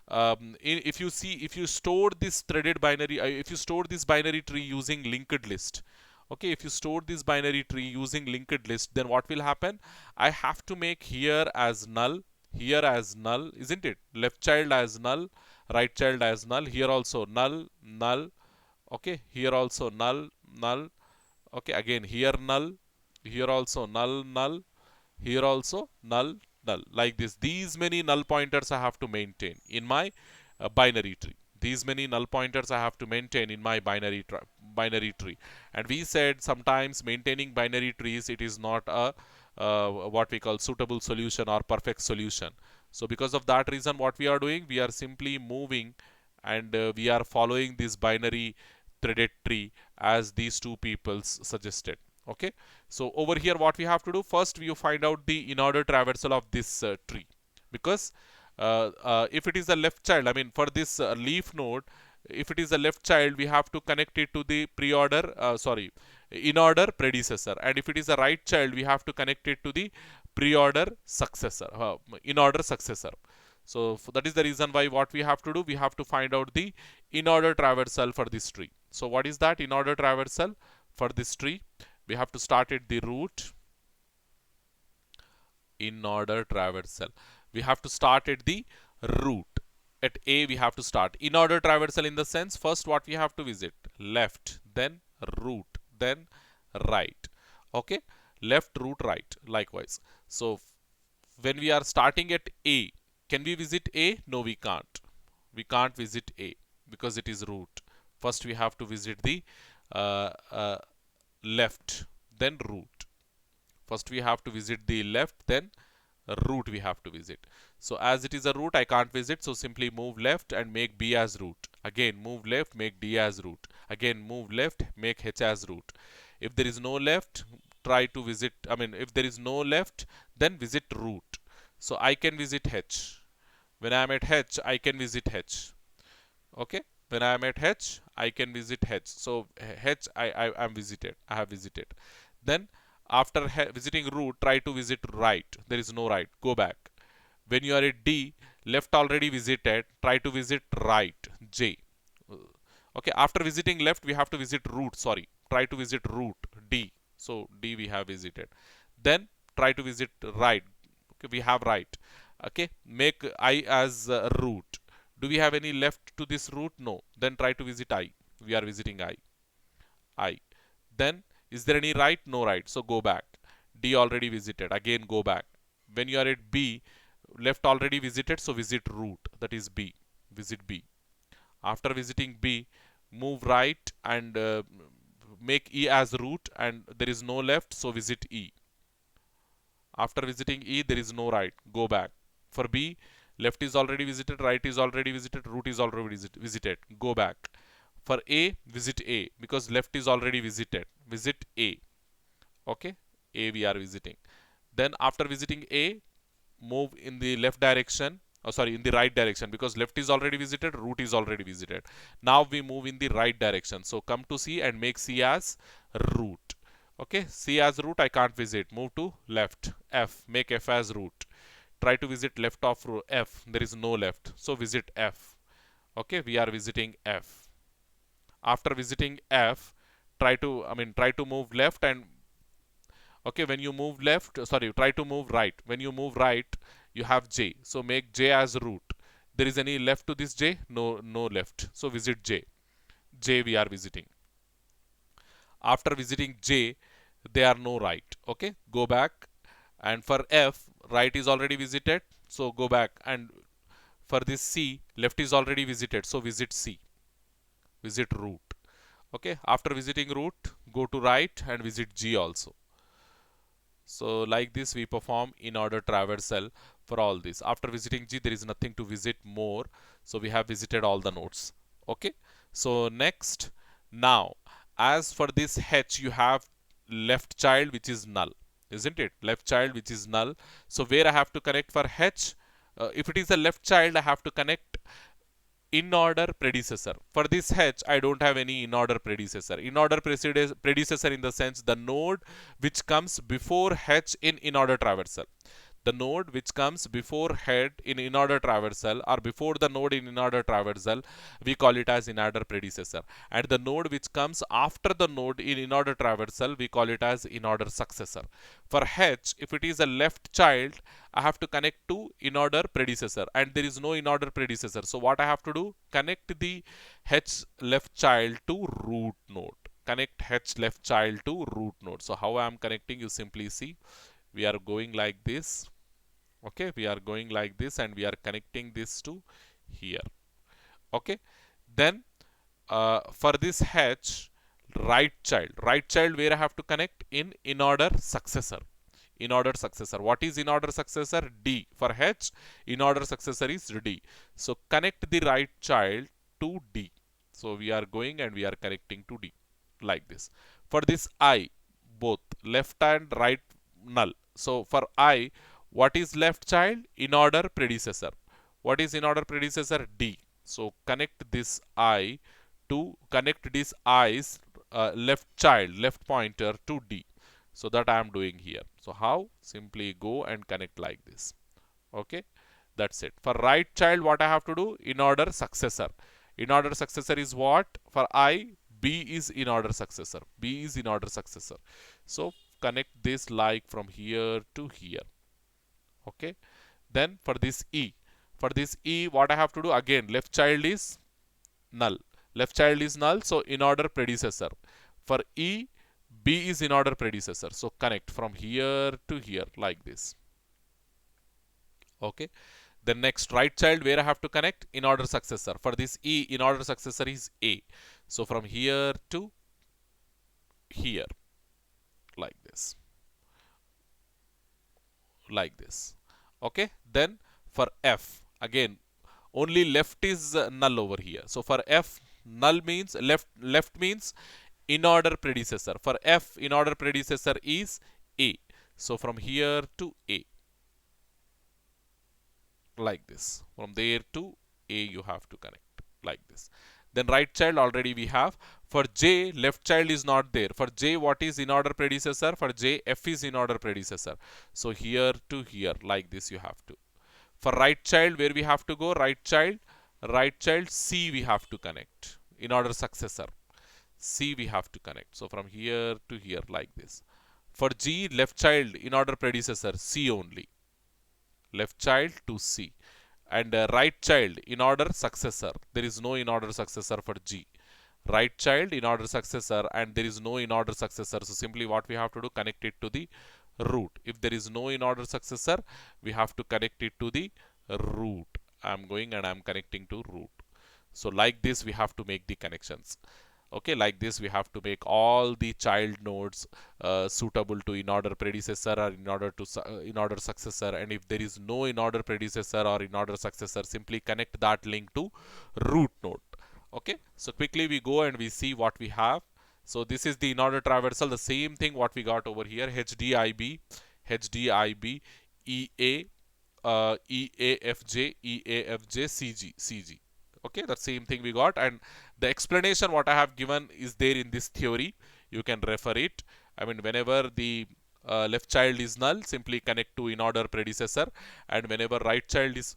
if you store this threaded binary, if you store this binary tree using linked list, okay, if you store this binary tree using linked list, then what will happen? I have to make here as null, here as null, isn't it? Left child as null, right child as null, here also null, null, okay, here also null, null, okay, again here null, here also null, null, here also null, null, like this. These many null pointers I have to maintain in my binary tree. These many null pointers I have to maintain in my binary tree. And we said sometimes maintaining binary trees, it is not a what we call suitable solution or perfect solution. So because of that reason, what we are doing, we are simply moving, and we are following this binary threaded tree as these two peoples suggested. Okay, so over here what we have to do, first we find out the in order traversal of this tree, because if it is a left child, I mean for this leaf node, if it is a left child, we have to connect it to the pre-order in order predecessor, and if it is a right child, we have to connect it to the pre-order successor, in order successor. So that is the reason why what we have to do, we have to find out the in order traversal for this tree. So what is that in order traversal for this tree? We have to start at the root, in order traversal. We have to start at the root. At A we have to start. In order traversal in the sense, first what we have to visit? Left, then root, then right. Okay, left, root, right, likewise. So when we are starting at A, can we visit A? No, we can't. We can't visit A because it is root. First we have to visit the uh, uh, left, then root. First we have to visit the left, then root we have to visit. So as it is a root, I can't visit, so simply move left and make B as root. Again move left, make D as root. Again move left, make H as root. If there is no left, try to visit, I mean if there is no left, then visit root. So I can visit H. When I am at H, I can visit H. Okay, when I am at H, I can visit H. So H I am visited, I have visited. Then after visiting root, try to visit right. There is no right, go back. When you are at D, left already visited, try to visit right, J. Okay, after visiting left, we have to visit root, sorry, try to visit root, D. So D we have visited. Then try to visit right. Okay, we have right. Okay, make I as root. Do we have any left to this root? No. Then try to visit I. We are visiting I. I. Then is there any right? No right. So go back. D already visited. Again go back. When you are at B, left already visited, so visit root. that is B. Visit B. After visiting B, move right and make E as root, and there is no left, so visit E. After visiting E, there is no right, go back. For B, left is already visited, right is already visited, root is already visited, go back. For A, visit A because left is already visited, visit A. Okay, A we are visiting. Then after visiting A, move in the left direction, oh sorry, in the right direction because left is already visited, root is already visited. Now we move in the right direction. So come to C and make C as root. Okay, C as root I can't visit. Move to left, F, make F as root. Try to visit left of F, there is no left. So visit F. Okay, we are visiting F. After visiting F, try to move left and okay, when you move left, sorry, try to move right. When you move right, you have J. So make J as root. There is any left to this J? No, no left. So visit J. J we are visiting. After visiting J, there are no right. Okay, go back. And for F, right is already visited. So go back. And for this C, left is already visited. So visit C. Visit root. Okay, after visiting root, go to right and visit G also. So like this we perform in order traversal for all this. After visiting G, there is nothing to visit more. So we have visited all the nodes. Okay. So next, now as for this H, you have left child which is null, isn't it? Left child which is null. So where I have to connect for H? If it is a left child, I have to connect in order predecessor. For this H, I don't have any in order predecessor. In order predecessor in the sense the node which comes before H in order traversal. The node which comes before head in order traversal or before the node in order traversal, we call it as in order predecessor. And the node which comes after the node in order traversal, we call it as in order successor. For H, if it is a left child, I have to connect to in order predecessor, and there is no in order predecessor. So what I have to do? Connect the H left child to root node. Connect H left child to root node. So how I am connecting? You simply see. We are going like this. Okay, we are going like this and we are connecting this to here. Okay, then for this H, right child where I have to connect in order successor. In order successor. What is in order successor? D. For H, in order successor is D. So connect the right child to D. So we are going and we are connecting to D like this. For this I, both left and right null. So for I, what is left child? In order predecessor. What is in order predecessor? D. So connect this I to connect this I's left child, left pointer to D. So that I am doing here. So how? Simply go and connect like this. Okay, that's it. For right child, what I have to do? In order successor. In order successor is what? For I, B is in order successor. B is in order successor. So connect this like from here to here. Okay, then for this E, what I have to do? Again, left child is null. Left child is null, so in order predecessor. For E, B is in order predecessor. So connect from here to here like this. Okay. The next right child where I have to connect? In order successor. For this E, in order successor is A. So from here to here like this. Like this. Okay. Then for F, again, only left is null over here. So for F, null means left means in order predecessor. For F, in order predecessor is A. So from here to A like this. From there to A you have to connect like this. Then right child already we have. For J, left child is not there. For J, what is in order predecessor? For J, F is in order predecessor. So here to here like this you have to. For right child, where we have to go? Right child C we have to connect. In order successor, C we have to connect. So from here to here like this. For G, left child, in order predecessor, C only. Left child to C. And right child, in order successor. There is no in order successor for G. Right child, in order successor, and there is no in order successor. So simply what we have to do? Connect it to the root. If there is no in order successor, we have to connect it to the root. I'm going and I'm connecting to root. So like this we have to make the connections. Okay, like this we have to make all the child nodes suitable to in order predecessor or in order successor, and if there is no in order predecessor or in order successor, simply connect that link to root node. Okay, so quickly we go and we see what we have. So this is the in order traversal, the same thing what we got over here, HDIB, HDIB, EA, EAFJ, EAFJ, CG. Okay, that same thing we got, and the explanation what I have given is there in this theory. You can refer it. I mean, whenever the left child is null, simply connect to in order predecessor, and whenever right child is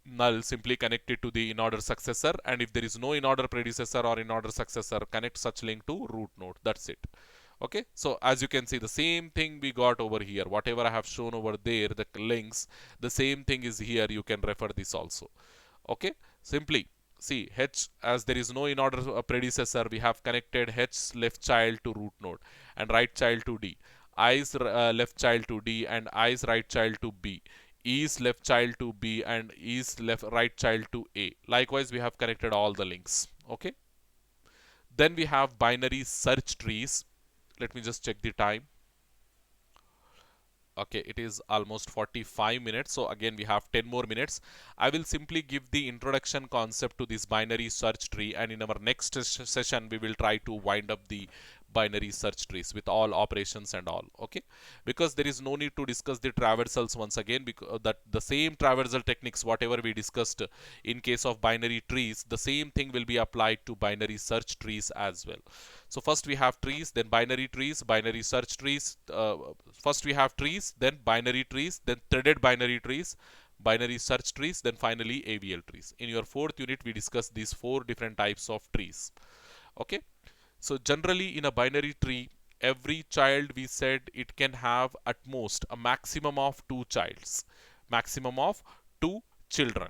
null, simply connect it to the in order successor, and if there is no in order predecessor or in order successor, connect such link to root node. That's it. Okay, so as you can see, the same thing we got over here. Whatever I have shown over there, the links, the same thing is here. You can refer this also. Okay, simply see H, as there is no in order predecessor, we have connected H left child to root node and right child to D, I's left child to D and I's right child to B, E's left child to B and E's left right child to A. Likewise, we have connected all the links. Okay, then we have binary search trees. Let me just check the time. Okay, it is almost 45 minutes, so again we have 10 more minutes. I will simply give the introduction concept to this binary search tree, and in our next session we will try to wind up the binary search trees with all operations and all. Okay, because there is no need to discuss the traversals once again, because that the same traversal techniques whatever we discussed in case of binary trees, the same thing will be applied to binary search trees as well. So first we have trees, then binary trees, binary search trees. First we have trees, then binary trees, then threaded binary trees, binary search trees, then finally AVL trees. In your fourth unit, we discuss these 4 different types of trees. Okay. So generally in a binary tree, every child we said it can have at most a maximum of 2 childs. Maximum of 2 children.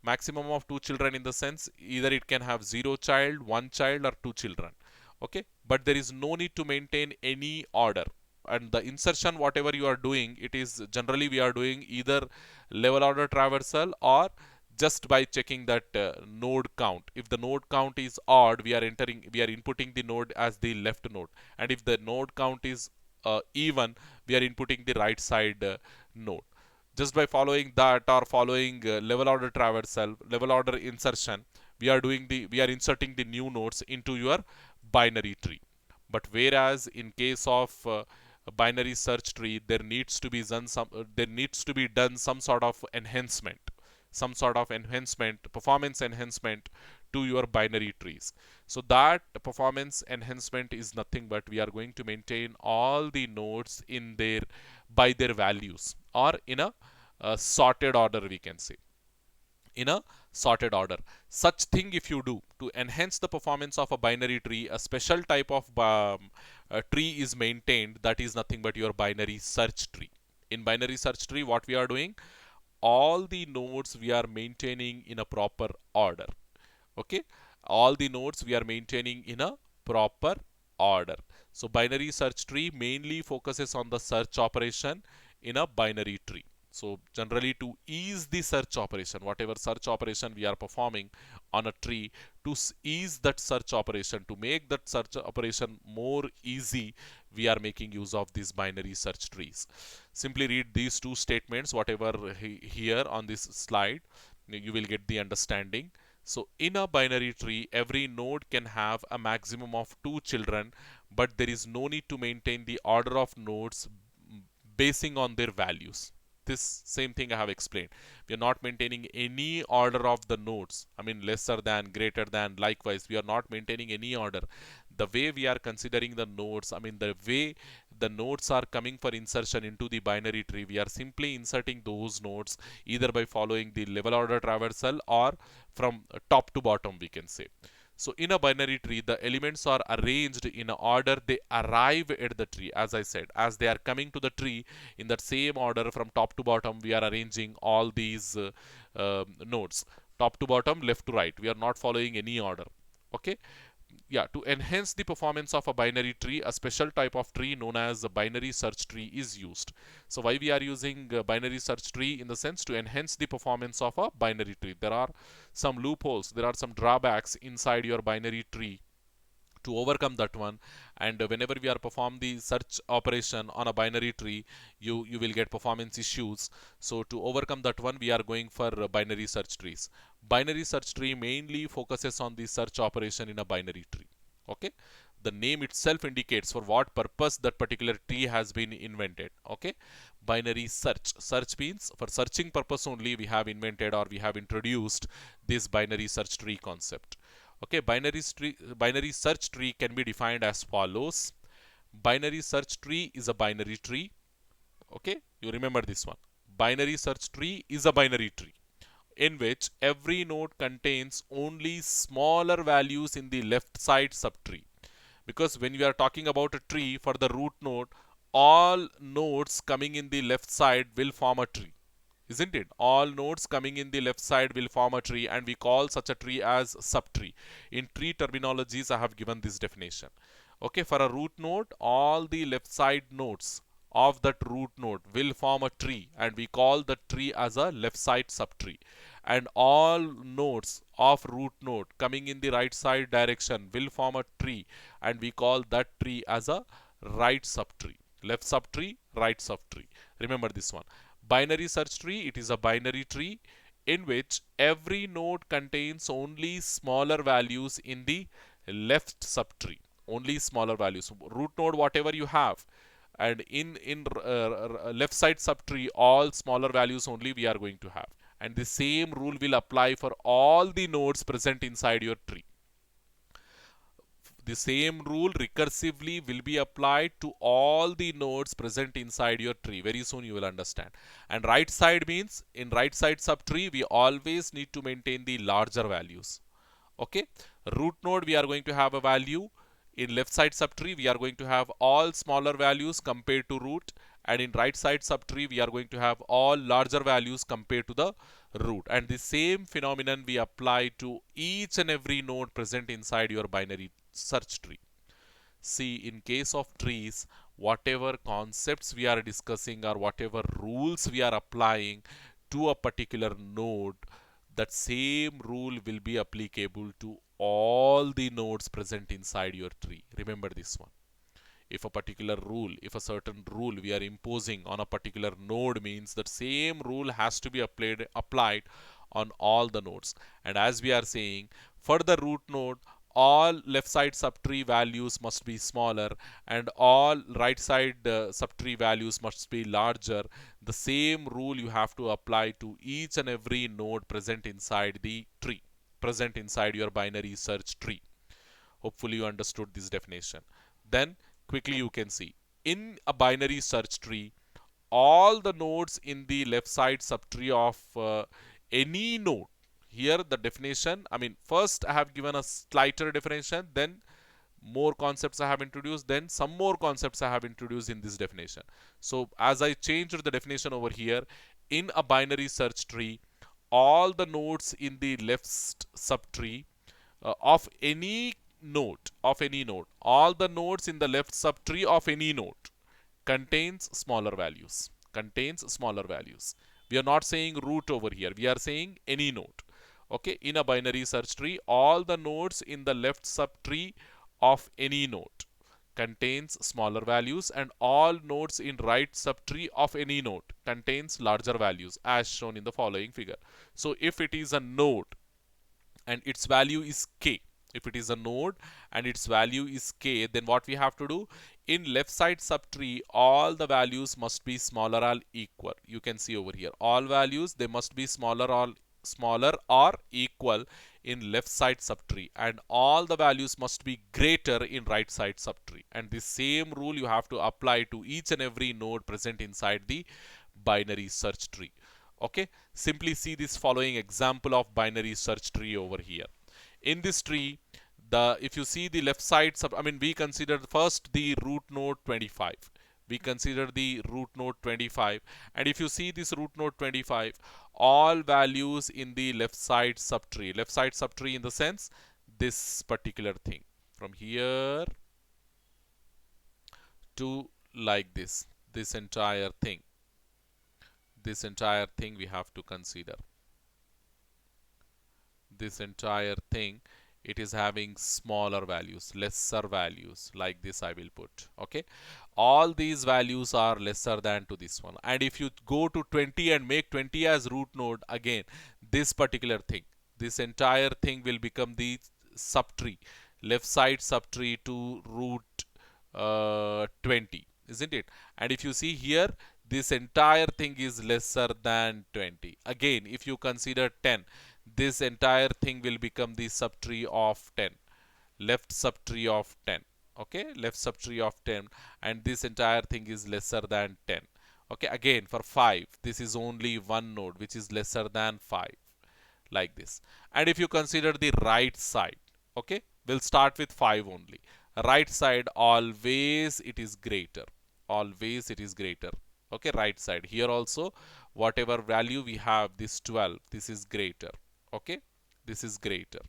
Maximum of 2 children in the sense either it can have 0 child, 1 child or 2 children. Okay, but there is no need to maintain any order, and the insertion whatever you are doing, it is generally we are doing either level order traversal or just by checking that node count. If the node count is odd, we are inputting the node as the left node, and if the node count is even, we are inputting the right side node. Just by following that or following level order traversal, level order insertion, we are inserting the new nodes into your binary tree. But whereas in case of a binary search tree, there needs to be done some sort of enhancement, performance enhancement to your binary trees. So that performance enhancement is nothing but we are going to maintain all the nodes in their by their values, or in a sorted order, we can say, in a sorted order. Such thing if you do to enhance the performance of a binary tree, a special type of tree is maintained, that is nothing but your binary search tree. In binary search tree, what we are doing, all the nodes we are maintaining in a proper order. Okay, all the nodes we are maintaining in a proper order. So binary search tree mainly focuses on the search operation in a binary tree. So generally to ease the search operation, whatever search operation we are performing on a tree, to ease that search operation, to make that search operation more easy, we are making use of these binary search trees. Simply read these 2 statements, whatever here on this slide, you will get the understanding. So in a binary tree, every node can have a maximum of 2 children, but there is no need to maintain the order of nodes basing on their values. This same thing I have explained. We are not maintaining any order of the nodes. I mean, lesser than, greater than, likewise. We are not maintaining any order. The way we are considering the nodes, I mean, the way the nodes are coming for insertion into the binary tree, we are simply inserting those nodes either by following the level order traversal or from top to bottom, we can say. So in a binary tree, the elements are arranged in an order they arrive at the tree. As I said, as they are coming to the tree, in that same order from top to bottom, we are arranging all these nodes. Top to bottom, left to right. We are not following any order. Okay. to enhance the performance of a binary tree, a special type of tree known as a binary search tree is used. So why we are using binary search tree? In the sense to enhance the performance of a binary tree. There are some loopholes, there are some drawbacks inside your binary tree. To overcome that one, and whenever we are perform the search operation on a binary tree, you will get performance issues. So to overcome that one, we are going for binary search trees. Binary search tree mainly focuses on the search operation in a binary tree. Okay, the name itself indicates for what purpose that particular tree has been invented. Okay, binary search means for searching purpose only we have invented or we have introduced this binary search tree concept. Okay, binary search tree can be defined as follows. Binary search tree is a binary tree. Okay, you remember this one. Binary search tree is a binary tree in which every node contains only smaller values in the left side subtree. Because when we are talking about a tree for the root node, all nodes coming in the left side will form a tree, isn't it? All nodes coming in the left side will form a tree, and we call such a tree as subtree. In tree terminologies, I have given this definition. Okay, for a root node, all the left side nodes of that root node will form a tree, and we call the tree as a left side subtree. And all nodes of root node coming in the right side direction will form a tree, and we call that tree as a right subtree. Left subtree, right subtree. Remember this one. Binary search tree, it is a binary tree in which every node contains only smaller values in the left subtree. Only smaller values. Root node, whatever you have, and in left side subtree, all smaller values only we are going to have. And the same rule will apply for all the nodes present inside your tree. The same rule recursively will be applied to all the nodes present inside your tree. Very soon you will understand. And right side means in right side subtree we always need to maintain the larger values. Okay, root node we are going to have a value. In left side subtree we are going to have all smaller values compared to root, and in right side subtree we are going to have all larger values compared to the root. And the same phenomenon we apply to each and every node present inside your binary search tree. See, in case of trees, whatever concepts we are discussing or whatever rules we are applying to a particular node, that same rule will be applicable to all the nodes present inside your tree. Remember this one. If a particular rule, if a certain rule we are imposing on a particular node, means that same rule has to be applied on all the nodes. And as we are saying, for the root node, all left side subtree values must be smaller and all right side subtree values must be larger. The same rule you have to apply to each and every node present inside the tree, present inside your binary search tree. Hopefully you understood this definition. Then quickly you can see, in a binary search tree, all the nodes in the left side subtree of any node. Here the definition, I mean, first I have given a slighter definition, then more concepts I have introduced, then some more concepts I have introduced in this definition. So as I changed the definition over here, in a binary search tree, all the nodes in the left subtree of any node, all the nodes in the left subtree of any node contains smaller values. Contains smaller values. We are not saying root over here. We are saying any node. Okay, in a binary search tree, all the nodes in the left subtree of any node contains smaller values, and all nodes in right subtree of any node contains larger values, as shown in the following figure. So if it is a node and its value is k, if it is a node and its value is k, then what we have to do, in left side subtree all the values must be smaller or equal. You can see over here, all values they must be smaller or equal in left side subtree, and all the values must be greater in right side subtree. And the same rule you have to apply to each and every node present inside the binary search tree. Okay, simply see this following example of binary search tree over here. In this tree, if you see the left side we consider first the root node 25. We consider the root node 25, and if you see this root node 25, all values in the left side subtree in the sense this particular thing. from here to like this entire thing. This entire thing we have to consider. This entire thing, it is having smaller values, lesser values, like this I will put. Okay, all these values are lesser than to this one, and if you go to 20 and make 20 as root node, again this particular thing, this entire thing will become the subtree, left side subtree to root 20, isn't it? And if you see here, this entire thing is lesser than 20. Again, if you consider 10, this entire thing will become the subtree of 10, left subtree of 10. Okay, left subtree of 10, and this entire thing is lesser than 10. Okay, again for 5, this is only one node which is lesser than 5, like this. And if you consider the right side, okay, we'll start with 5 only. Right side, always it is greater, always it is greater. Okay, right side here also, whatever value we have, this 12, this is greater. Okay, this is greater.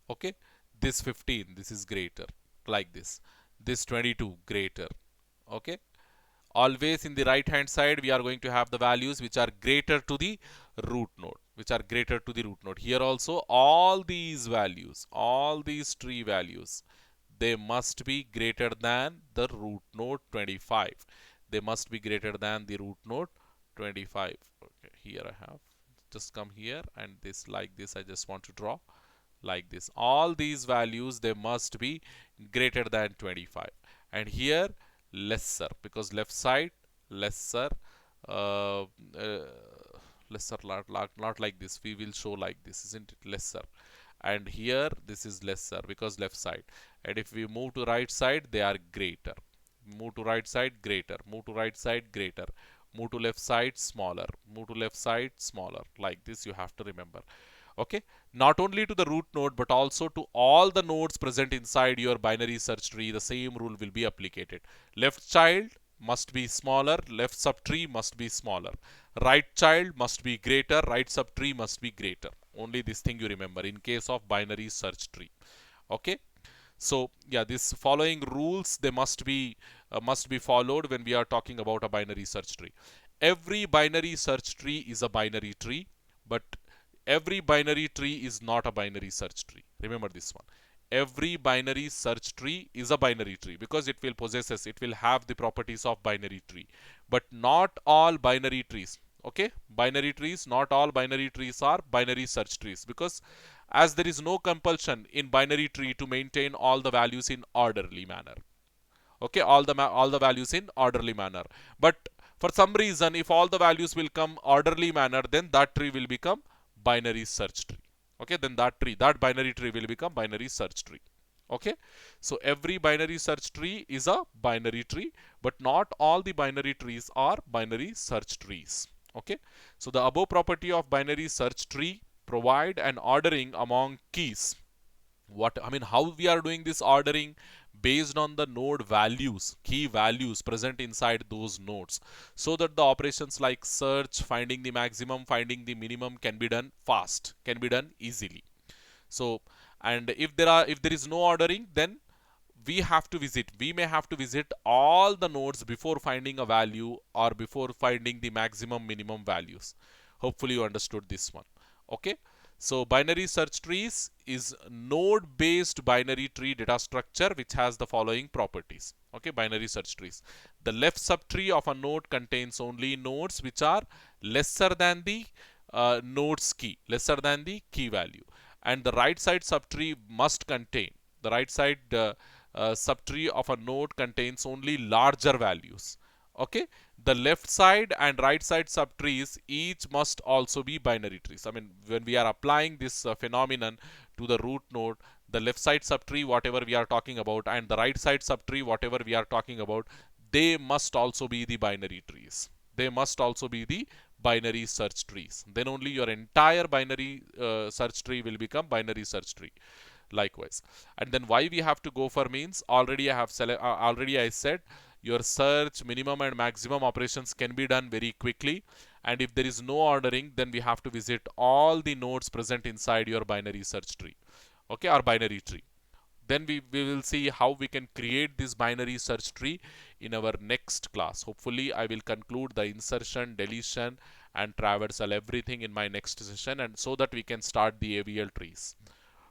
Okay, this 15, this is greater, like this 22 greater. Okay, always in the right hand side we are going to have the values which are greater to the root node, which are greater to the root node. Here also, all these values, all these tree values, they must be greater than the root node 25. They must be greater than the root node 25. Okay, here I have just come here, and this, like this, I just want to draw like this. All these values, they must be greater than 25, and here lesser, because left side lesser, uh, uh, lesser, not like this, we will show like this, isn't it, lesser. And here this is lesser because left side. And if we move to right side, they are greater. Move to right side, greater. Move to right side, greater. Move to left side, smaller. Move to left side, smaller. Like this you have to remember. Okay, not only to the root node but also to all the nodes present inside your binary search tree, the same rule will be applied. Left child must be smaller, left subtree must be smaller. Right child must be greater, right subtree must be greater. Only this thing you remember in case of binary search tree. Okay, so yeah, this following rules, they must be followed when we are talking about a binary search tree. Every binary search tree is a binary tree, but every binary tree is not a binary search tree. Remember this one. Every binary search tree is a binary tree because it will have the properties of binary tree. But not all binary trees. Okay, binary trees, not all binary trees are binary search trees, because as there is no compulsion in binary tree to maintain all the values in orderly manner. Okay, all the values in orderly manner. But for some reason, if all the values will come orderly manner, then that tree will become binary search tree. Okay, then that binary tree will become binary search tree. Okay, so every binary search tree is a binary tree, but not all the binary trees are binary search trees. Okay, so the above property of binary search tree provide an ordering among keys. How we are doing this ordering? Based on the node values, key values present inside those nodes, so that the operations like search, finding the maximum, finding the minimum can be done fast, can be done easily. So, and if there is no ordering, then we may have to visit all the nodes before finding a value or before finding the maximum minimum values. Hopefully you understood this one. Okay, so binary search trees is node based binary tree data structure which has the following properties. Okay, binary search trees, the left subtree of a node contains only nodes which are lesser than the node's key, lesser than the key value, and the right side subtree must contain, the right side subtree of a node contains only larger values. Okay, the left side and right side subtrees each must also be binary trees. When we are applying this phenomenon to the root node, the left side subtree, whatever we are talking about, and the right side subtree, whatever we are talking about, they must also be the binary trees. They must also be the binary search trees. Then only your entire binary search tree will become binary search tree. Likewise, and then why we have to go for means, already I said your search minimum and maximum operations can be done very quickly, And if there is no ordering, then we have to visit all the nodes present inside your binary search tree. Okay, or binary tree. Then we will see how we can create this binary search tree in our next class. Hopefully, I will conclude the insertion, deletion, and traversal everything in my next session, and so that we can start the AVL trees.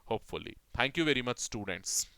Hopefully. Thank you very much, students.